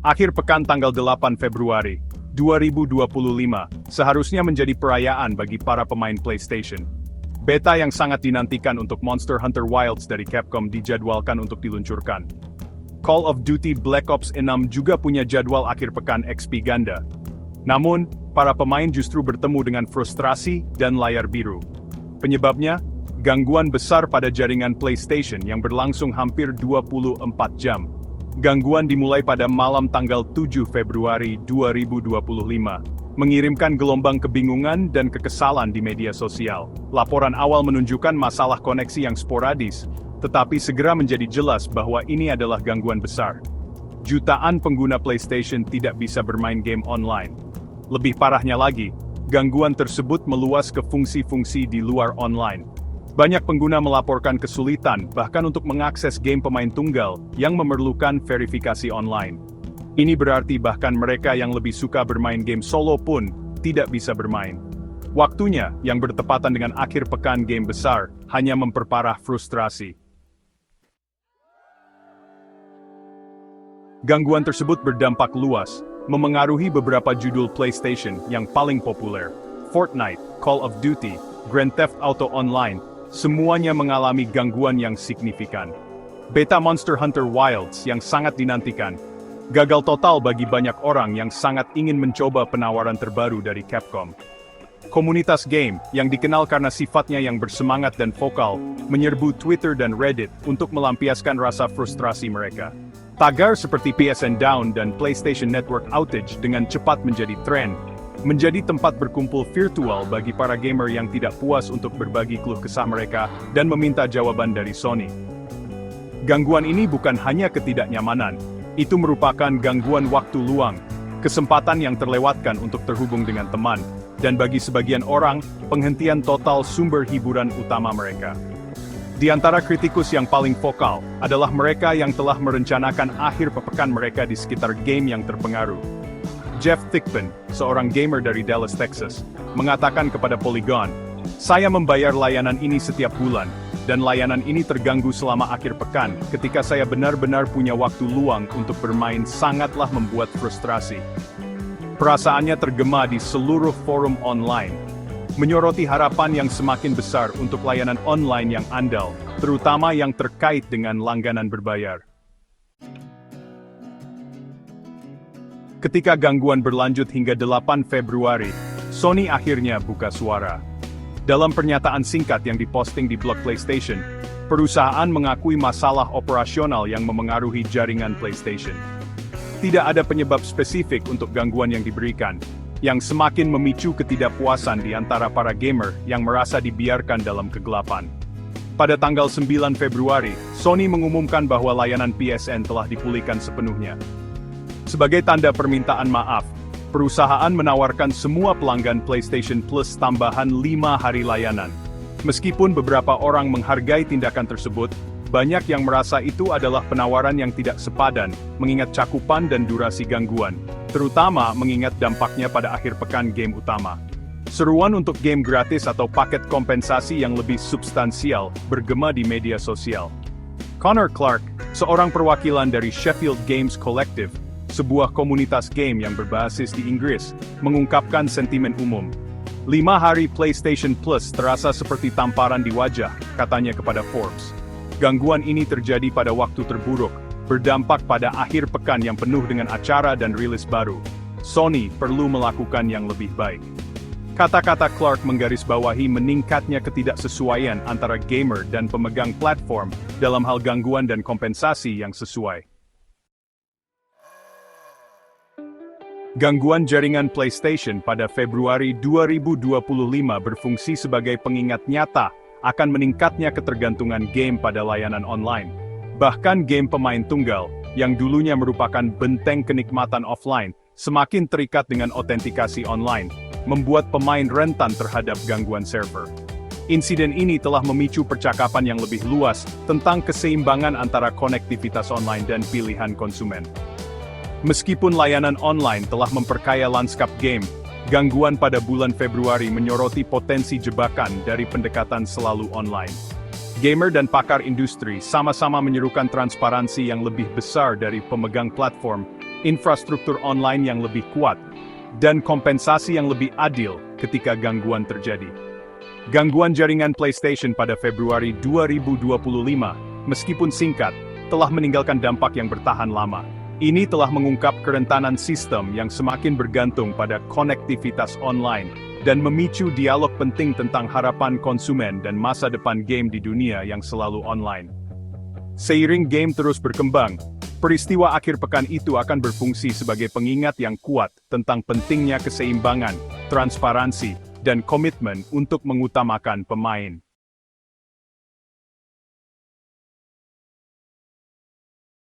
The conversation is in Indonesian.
Akhir pekan tanggal 8 Februari 2025 seharusnya menjadi perayaan bagi para pemain PlayStation. Beta yang sangat dinantikan untuk Monster Hunter Wilds dari Capcom dijadwalkan untuk diluncurkan. Call of Duty Black Ops 6 juga punya jadwal akhir pekan XP ganda. Namun, para pemain justru bertemu dengan frustrasi dan layar biru. Penyebabnya, gangguan besar pada jaringan PlayStation yang berlangsung hampir 24 jam. Gangguan dimulai pada malam tanggal 7 Februari 2025, mengirimkan gelombang kebingungan dan kekesalan di media sosial. Laporan awal menunjukkan masalah koneksi yang sporadis, tetapi segera menjadi jelas bahwa ini adalah gangguan besar. Jutaan pengguna PlayStation tidak bisa bermain game online. Lebih parahnya lagi, gangguan tersebut meluas ke fungsi-fungsi di luar online. Banyak pengguna melaporkan kesulitan bahkan untuk mengakses game pemain tunggal yang memerlukan verifikasi online. Ini berarti bahkan mereka yang lebih suka bermain game solo pun tidak bisa bermain. Waktunya yang bertepatan dengan akhir pekan game besar hanya memperparah frustrasi. Gangguan tersebut berdampak luas, memengaruhi beberapa judul PlayStation yang paling populer. Fortnite, Call of Duty, Grand Theft Auto Online, semuanya mengalami gangguan yang signifikan. Beta Monster Hunter Wilds yang sangat dinantikan, gagal total bagi banyak orang yang sangat ingin mencoba penawaran terbaru dari Capcom. Komunitas game, yang dikenal karena sifatnya yang bersemangat dan vokal, menyerbu Twitter dan Reddit untuk melampiaskan rasa frustrasi mereka. Tagar seperti PSN Down dan PlayStation Network Outage dengan cepat menjadi tren, menjadi tempat berkumpul virtual bagi para gamer yang tidak puas untuk berbagi keluh kesah mereka dan meminta jawaban dari Sony. Gangguan ini bukan hanya ketidaknyamanan, itu merupakan gangguan waktu luang, kesempatan yang terlewatkan untuk terhubung dengan teman, dan bagi sebagian orang, penghentian total sumber hiburan utama mereka. Di antara kritikus yang paling vokal adalah mereka yang telah merencanakan akhir pekan mereka di sekitar game yang terpengaruh. Jeff Thickman, seorang gamer dari Dallas, Texas, mengatakan kepada Polygon, "Saya membayar layanan ini setiap bulan, dan layanan ini terganggu selama akhir pekan. Ketika saya benar-benar punya waktu luang untuk bermain sangatlah membuat frustrasi." Perasaannya tergema di seluruh forum online, menyoroti harapan yang semakin besar untuk layanan online yang andal, terutama yang terkait dengan langganan berbayar. Ketika gangguan berlanjut hingga 8 Februari, Sony akhirnya buka suara. Dalam pernyataan singkat yang diposting di blog PlayStation, perusahaan mengakui masalah operasional yang memengaruhi jaringan PlayStation. Tidak ada penyebab spesifik untuk gangguan yang diberikan, yang semakin memicu ketidakpuasan di antara para gamer yang merasa dibiarkan dalam kegelapan. Pada tanggal 9 Februari, Sony mengumumkan bahwa layanan PSN telah dipulihkan sepenuhnya. Sebagai tanda permintaan maaf, perusahaan menawarkan semua pelanggan PlayStation Plus tambahan 5 hari layanan. Meskipun beberapa orang menghargai tindakan tersebut, banyak yang merasa itu adalah penawaran yang tidak sepadan, mengingat cakupan dan durasi gangguan, terutama mengingat dampaknya pada akhir pekan game utama. Seruan untuk game gratis atau paket kompensasi yang lebih substansial bergema di media sosial. Connor Clark, seorang perwakilan dari Sheffield Games Collective, sebuah komunitas game yang berbasis di Inggris, mengungkapkan sentimen umum. 5 hari PlayStation Plus terasa seperti tamparan di wajah, katanya kepada Forbes. Gangguan ini terjadi pada waktu terburuk, berdampak pada akhir pekan yang penuh dengan acara dan rilis baru. Sony perlu melakukan yang lebih baik. Kata-kata Clark menggarisbawahi meningkatnya ketidaksesuaian antara gamer dan pemegang platform dalam hal gangguan dan kompensasi yang sesuai. Gangguan jaringan PlayStation pada Februari 2025 berfungsi sebagai pengingat nyata akan meningkatnya ketergantungan game pada layanan online. Bahkan game pemain tunggal, yang dulunya merupakan benteng kenikmatan offline, semakin terikat dengan autentikasi online, membuat pemain rentan terhadap gangguan server. Insiden ini telah memicu percakapan yang lebih luas tentang keseimbangan antara konektivitas online dan pilihan konsumen. Meskipun layanan online telah memperkaya lanskap game, gangguan pada bulan Februari menyoroti potensi jebakan dari pendekatan selalu online. Gamer dan pakar industri sama-sama menyerukan transparansi yang lebih besar dari pemegang platform infrastruktur online yang lebih kuat, dan kompensasi yang lebih adil ketika gangguan terjadi. Gangguan jaringan PlayStation pada Februari 2025, meskipun singkat, telah meninggalkan dampak yang bertahan lama. Ini telah mengungkap kerentanan sistem yang semakin bergantung pada konektivitas online, dan memicu dialog penting tentang harapan konsumen dan masa depan game di dunia yang selalu online. Seiring game terus berkembang, peristiwa akhir pekan itu akan berfungsi sebagai pengingat yang kuat tentang pentingnya keseimbangan, transparansi, dan komitmen untuk mengutamakan pemain.